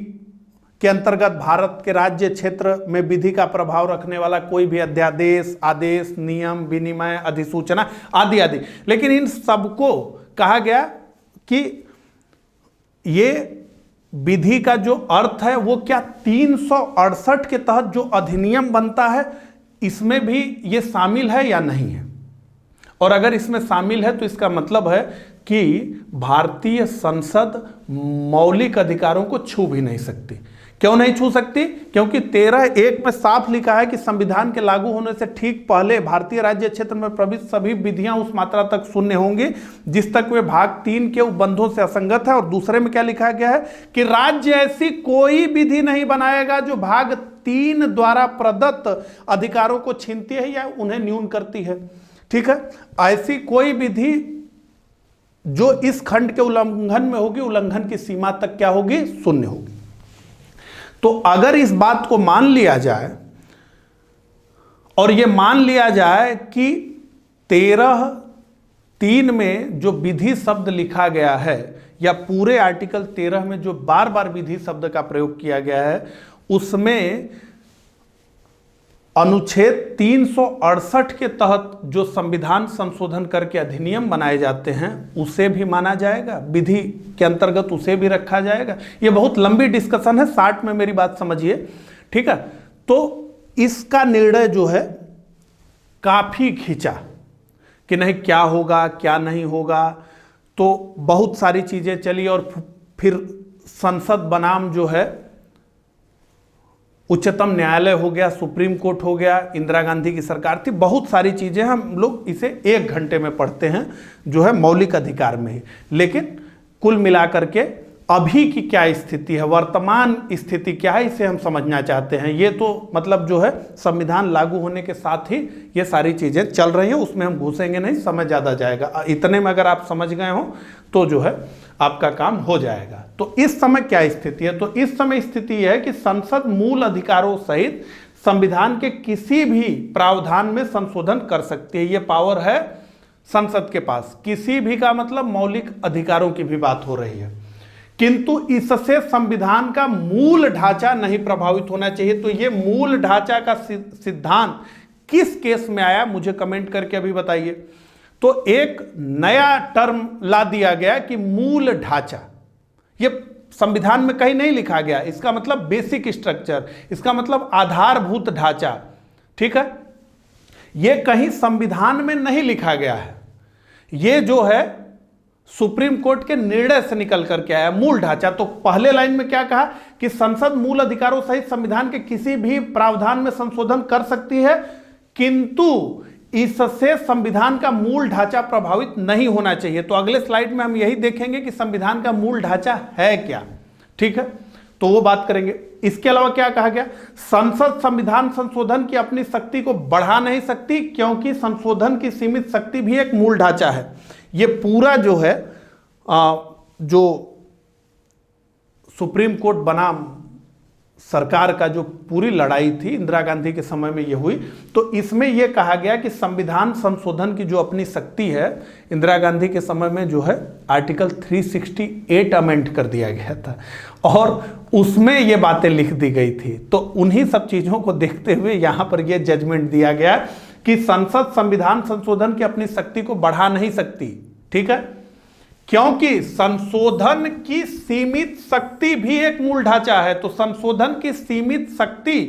के अंतर्गत भारत के राज्य क्षेत्र में विधि का प्रभाव रखने वाला कोई भी अध्यादेश, आदेश, नियम, विनिमय, अधिसूचना आदि आदि। लेकिन इन सबको कहा गया कि ये विधि का जो अर्थ है वो क्या 368 के तहत जो अधिनियम बनता है इसमें भी ये शामिल है या नहीं है। और अगर इसमें शामिल है तो इसका मतलब है कि भारतीय संसद मौलिक अधिकारों को छू भी नहीं सकती। क्यों नहीं छू सकती? क्योंकि 13(1) में साफ लिखा है कि संविधान के लागू होने से ठीक पहले भारतीय राज्य क्षेत्र में प्रविष्ट सभी विधियां उस मात्रा तक शून्य होंगी जिस तक वे भाग 3 के उपबंधों से असंगत है। और दूसरे में क्या लिखा गया है कि राज्य ऐसी कोई विधि नहीं बनाएगा जो भाग 3 द्वारा प्रदत्त अधिकारों को छीनती है या उन्हें न्यून करती है। ठीक है, ऐसी कोई विधि जो इस खंड के उल्लंघन में होगी, उल्लंघन की सीमा तक क्या होगी? शून्य होगी। तो अगर इस बात को मान लिया जाए और यह मान लिया जाए कि 13(3) में जो विधि शब्द लिखा गया है या पूरे आर्टिकल 13 में जो बार बार विधि शब्द का प्रयोग किया गया है उसमें अनुच्छेद 368 के तहत जो संविधान संशोधन करके अधिनियम बनाए जाते हैं उसे भी माना जाएगा, विधि के अंतर्गत उसे भी रखा जाएगा। यह बहुत लंबी डिस्कशन है, 60 में मेरी बात समझिए। ठीक है, तो इसका निर्णय जो है काफी खींचा कि नहीं क्या होगा क्या नहीं होगा, तो बहुत सारी चीजें चली और फिर संसद बनाम जो है उच्चतम न्यायालय हो गया, सुप्रीम कोर्ट हो गया, इंदिरा गांधी की सरकार थी, बहुत सारी चीजें हम लोग इसे 1 घंटे में पढ़ते हैं जो है मौलिक अधिकार में ही। लेकिन कुल मिलाकर के अभी की क्या स्थिति है, वर्तमान स्थिति क्या है, इसे हम समझना चाहते हैं। ये तो मतलब जो है संविधान लागू होने के साथ ही ये सारी चीजें चल रही हैं, उसमें हम घुसेंगे नहीं, समय ज्यादा जाएगा। इतने में अगर आप समझ गए हो तो जो है आपका काम हो जाएगा। तो इस समय क्या स्थिति है? तो इस समय स्थिति यह है कि संसद मूल अधिकारों सहित संविधान के किसी भी प्रावधान में संशोधन कर सकती है। यह पावर है संसद के पास। किसी भी का मतलब मौलिक अधिकारों की भी बात हो रही है, किंतु इससे संविधान का मूल ढांचा नहीं प्रभावित होना चाहिए। तो यह मूल ढांचा का सिद्धांत किस केस में आया मुझे कमेंट करके अभी बताइए। तो एक नया टर्म ला दिया गया कि मूल ढांचा। यह संविधान में कहीं नहीं लिखा गया, इसका मतलब बेसिक स्ट्रक्चर, इसका मतलब आधारभूत ढांचा। ठीक है, यह कहीं संविधान में नहीं लिखा गया है, यह जो है सुप्रीम कोर्ट के निर्णय से निकल करके आया मूल ढांचा। तो पहले लाइन में क्या कहा कि संसद मूल अधिकारों सहित संविधान के किसी भी प्रावधान में संशोधन कर सकती है, किंतु इससे संविधान का मूल ढांचा प्रभावित नहीं होना चाहिए। तो अगले स्लाइड में हम यही देखेंगे कि संविधान का मूल ढांचा है क्या। ठीक है, तो वो बात करेंगे। इसके अलावा क्या कहा गया? संसद संविधान संशोधन की अपनी शक्ति को बढ़ा नहीं सकती क्योंकि संशोधन की सीमित शक्ति भी एक मूल ढांचा है। ये पूरा जो है जो सुप्रीम कोर्ट बनाम सरकार का जो पूरी लड़ाई थी इंदिरा गांधी के समय में ये हुई, तो इसमें यह कहा गया कि संविधान संशोधन की जो अपनी शक्ति है इंदिरा गांधी के समय में जो है आर्टिकल 368 अमेंड कर दिया गया था और उसमें ये बातें लिख दी गई थी। तो उन्हीं सब चीजों को देखते हुए यहां पर यह जजमेंट दिया गया कि संसद संविधान संशोधन की अपनी शक्ति को बढ़ा नहीं सकती। ठीक है, क्योंकि संशोधन की सीमित शक्ति भी एक मूल ढांचा है। तो संशोधन की सीमित शक्ति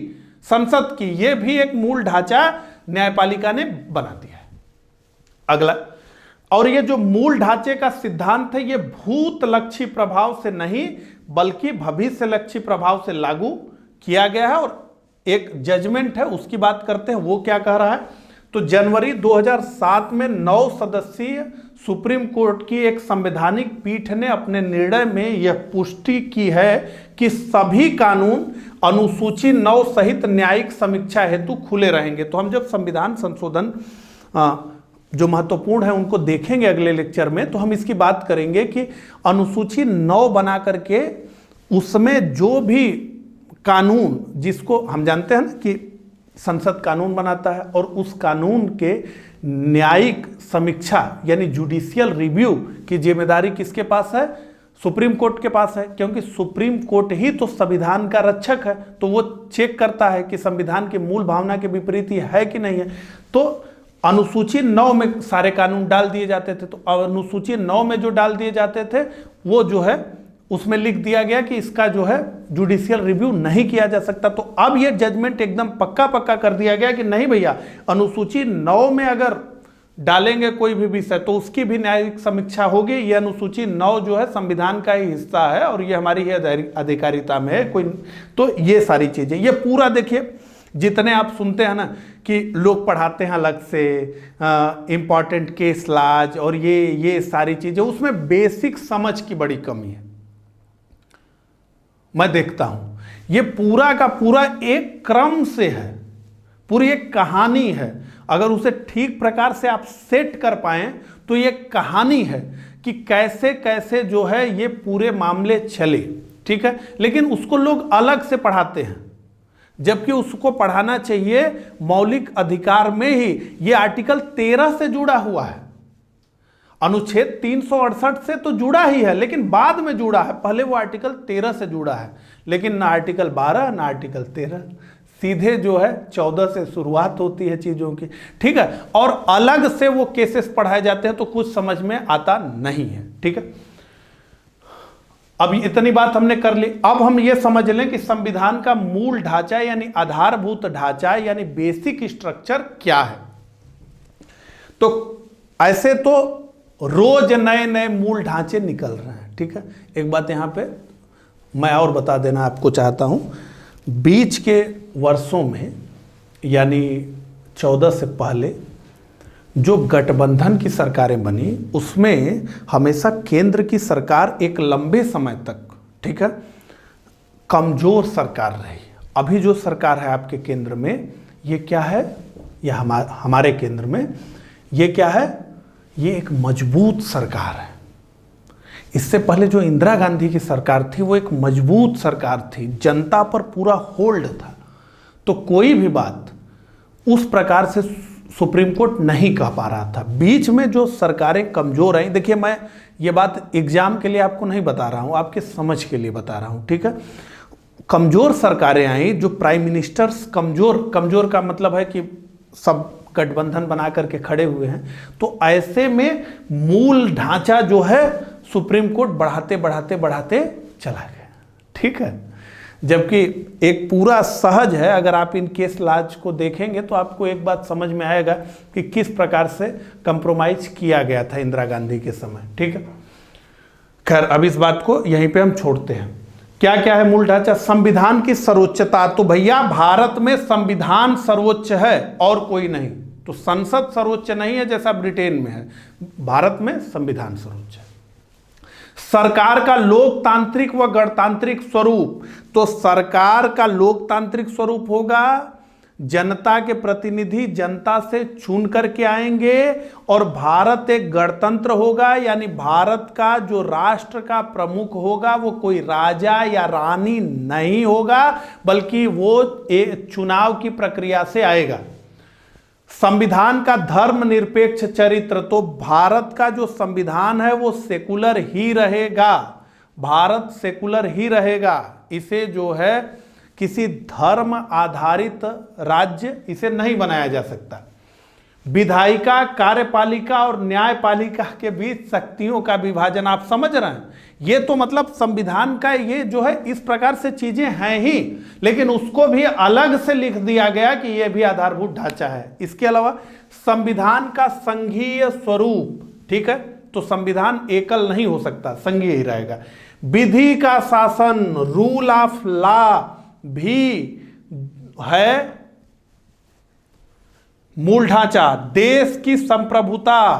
संसद की, यह भी एक मूल ढांचा न्यायपालिका ने बना दिया है। अगला, और यह जो मूल ढांचे का सिद्धांत है यह भूत लक्षी प्रभाव से नहीं बल्कि भविष्य लक्षी प्रभाव से लागू किया गया है। और एक जजमेंट है उसकी बात करते हैं, वो क्या कह रहा है? तो जनवरी 2007 में 9 सदस्यीय सुप्रीम कोर्ट की एक संवैधानिक पीठ ने अपने निर्णय में यह पुष्टि की है कि सभी कानून अनुसूची 9 सहित न्यायिक समीक्षा हेतु खुले रहेंगे। तो हम जब संविधान संशोधन जो महत्वपूर्ण है उनको देखेंगे अगले लेक्चर में, तो हम इसकी बात करेंगे कि अनुसूची 9 बना करके उसमें जो भी कानून, जिसको हम जानते हैं ना कि संसद कानून बनाता है और उस कानून के न्यायिक समीक्षा यानी जुडिशियल रिव्यू की जिम्मेदारी किसके पास है? सुप्रीम कोर्ट के पास है, क्योंकि सुप्रीम कोर्ट ही तो संविधान का रक्षक है। तो वो चेक करता है कि संविधान की मूल भावना के विपरीत ही है कि नहीं है। तो अनुसूची 9 में सारे कानून डाल दिए जाते थे। तो अनुसूची 9 में जो डाल दिए जाते थे वो जो है उसमें लिख दिया गया कि इसका जो है जुडिशियल रिव्यू नहीं किया जा सकता। तो अब ये जजमेंट एकदम पक्का कर दिया गया कि नहीं भैया, अनुसूची 9 में अगर डालेंगे कोई भी विषय तो उसकी भी न्यायिक समीक्षा होगी। ये अनुसूची 9 जो है संविधान का ही हिस्सा है और ये हमारी ही अधिकारिता में है। कोई तो ये सारी चीजें, ये पूरा देखिए, जितने आप सुनते हैं ना कि लोग पढ़ाते हैं अलग से इंपॉर्टेंट केस लाज और ये सारी चीजें, उसमें बेसिक समझ की बड़ी कमी है। मैं देखता हूं ये पूरा का पूरा एक क्रम से है, पूरी एक कहानी है। अगर उसे ठीक प्रकार से आप सेट कर पाएं तो ये कहानी है कि कैसे कैसे जो है ये पूरे मामले चले, ठीक है। लेकिन उसको लोग अलग से पढ़ाते हैं, जबकि उसको पढ़ाना चाहिए मौलिक अधिकार में ही। ये आर्टिकल 13 से जुड़ा हुआ है, अनुच्छेद 368 से तो जुड़ा ही है, लेकिन बाद में जुड़ा है। पहले वो आर्टिकल 13 से जुड़ा है, लेकिन ना आर्टिकल 12 ना आर्टिकल 13, सीधे जो है 14 से शुरुआत होती है चीजों की, ठीक है। और अलग से वो केसेस पढ़ाए जाते हैं तो कुछ समझ में आता नहीं है, ठीक है। अब इतनी बात हमने कर ली। अब हम ये समझ लें कि संविधान का मूल ढांचा यानी आधारभूत ढांचा यानी बेसिक स्ट्रक्चर क्या है। तो ऐसे तो रोज नए नए मूल ढांचे निकल रहे हैं, ठीक है। एक बात यहां पे मैं और बता देना आपको चाहता हूं, बीच के वर्षों में यानी 14 से पहले जो गठबंधन की सरकारें बनी उसमें हमेशा केंद्र की सरकार एक लंबे समय तक, ठीक है, कमजोर सरकार रही। अभी जो सरकार है आपके केंद्र में ये क्या है, या हमारे केंद्र में ये क्या है, ये एक मजबूत सरकार है। इससे पहले जो इंदिरा गांधी की सरकार थी वो एक मजबूत सरकार थी, जनता पर पूरा होल्ड था। तो कोई भी बात उस प्रकार से सुप्रीम कोर्ट नहीं कह पा रहा था। बीच में जो सरकारें कमजोर आई, देखिए मैं ये बात एग्जाम के लिए आपको नहीं बता रहा हूं, आपके समझ के लिए बता रहा हूं, ठीक है। कमजोर सरकारें आई, जो प्राइम मिनिस्टर्स कमजोर का मतलब है कि सब गठबंधन बना करके खड़े हुए हैं। तो ऐसे में मूल ढांचा जो है सुप्रीम कोर्ट बढ़ाते चला गया, ठीक है। जबकि एक पूरा सहज है, अगर आप इन केस लाज को देखेंगे तो आपको एक बात समझ में आएगा कि किस प्रकार से कंप्रोमाइज किया गया था इंदिरा गांधी के समय, ठीक है। खैर अब इस बात को यहीं पे हम छोड़ते हैं। क्या क्या है मूल ढांचा? संविधान की सर्वोच्चता। तो भैया भारत में संविधान सर्वोच्च है और कोई नहीं। तो संसद सर्वोच्च नहीं है जैसा ब्रिटेन में है, भारत में संविधान सर्वोच्च है। सरकार का लोकतांत्रिक व गणतांत्रिक स्वरूप। तो सरकार का लोकतांत्रिक स्वरूप होगा, जनता के प्रतिनिधि जनता से चुन करके आएंगे, और भारत एक गणतंत्र होगा, यानी भारत का जो राष्ट्र का प्रमुख होगा वो कोई राजा या रानी नहीं होगा, बल्कि वो एक चुनाव की प्रक्रिया से आएगा। संविधान का धर्मनिरपेक्ष चरित्र। तो भारत का जो संविधान है वो सेकुलर ही रहेगा, भारत सेकुलर ही रहेगा। इसे जो है किसी धर्म आधारित राज्य इसे नहीं बनाया जा सकता। विधायिका, कार्यपालिका और न्यायपालिका के बीच शक्तियों का विभाजन, आप समझ रहे हैं। ये तो मतलब संविधान का ये जो है इस प्रकार से चीजें हैं ही, लेकिन उसको भी अलग से लिख दिया गया कि ये भी आधारभूत ढांचा है। इसके अलावा संविधान का संघीय स्वरूप, ठीक है। तो संविधान एकल नहीं हो सकता, संघीय ही रहेगा। विधि का शासन, रूल ऑफ लॉ भी है मूल ढांचा। देश की संप्रभुता,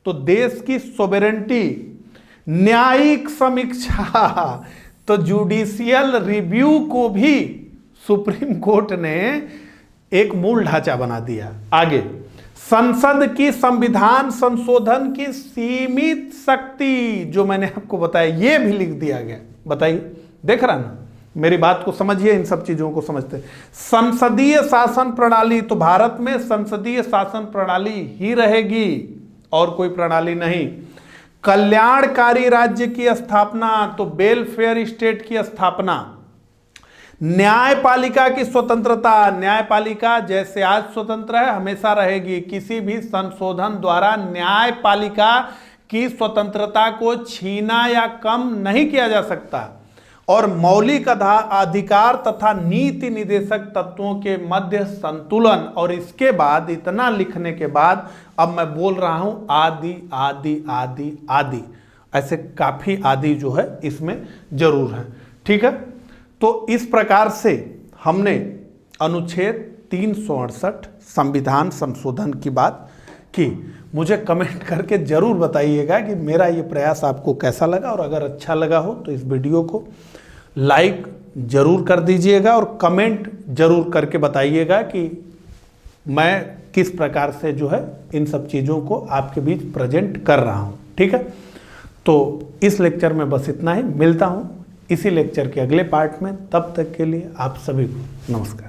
तो देश की सोवेरेंटी। न्यायिक समीक्षा, तो जुडिशियल रिव्यू को भी सुप्रीम कोर्ट ने एक मूल ढांचा बना दिया। आगे संसद की संविधान संशोधन की सीमित शक्ति, जो मैंने आपको बताया ये भी लिख दिया गया। बताइए, देख रहा ना, मेरी बात को समझिए, इन सब चीजों को समझते। संसदीय शासन प्रणाली, तो भारत में संसदीय शासन प्रणाली ही रहेगी और कोई प्रणाली नहीं। कल्याणकारी राज्य की स्थापना, तो वेलफेयर स्टेट की स्थापना। न्यायपालिका की स्वतंत्रता, न्यायपालिका जैसे आज स्वतंत्र है हमेशा रहेगी, किसी भी संशोधन द्वारा न्यायपालिका की स्वतंत्रता को छीना या कम नहीं किया जा सकता। और मौलिक अधिकार तथा नीति निदेशक तत्वों के मध्य संतुलन। और इसके बाद इतना लिखने के बाद अब मैं बोल रहा हूं आदि आदि आदि आदि, ऐसे काफी आदि जो है इसमें जरूर है। ठीक है, तो इस प्रकार से हमने अनुच्छेद 368 संविधान संशोधन की बात की। मुझे कमेंट करके जरूर बताइएगा कि मेरा ये प्रयास आपको कैसा लगा, और अगर अच्छा लगा हो तो इस वीडियो को लाइक जरूर कर दीजिएगा और कमेंट जरूर करके बताइएगा कि मैं किस प्रकार से जो है इन सब चीज़ों को आपके बीच प्रेजेंट कर रहा हूँ। ठीक है, तो इस लेक्चर में बस इतना ही। मिलता हूँ इसी लेक्चर के अगले पार्ट में, तब तक के लिए आप सभी को नमस्कार।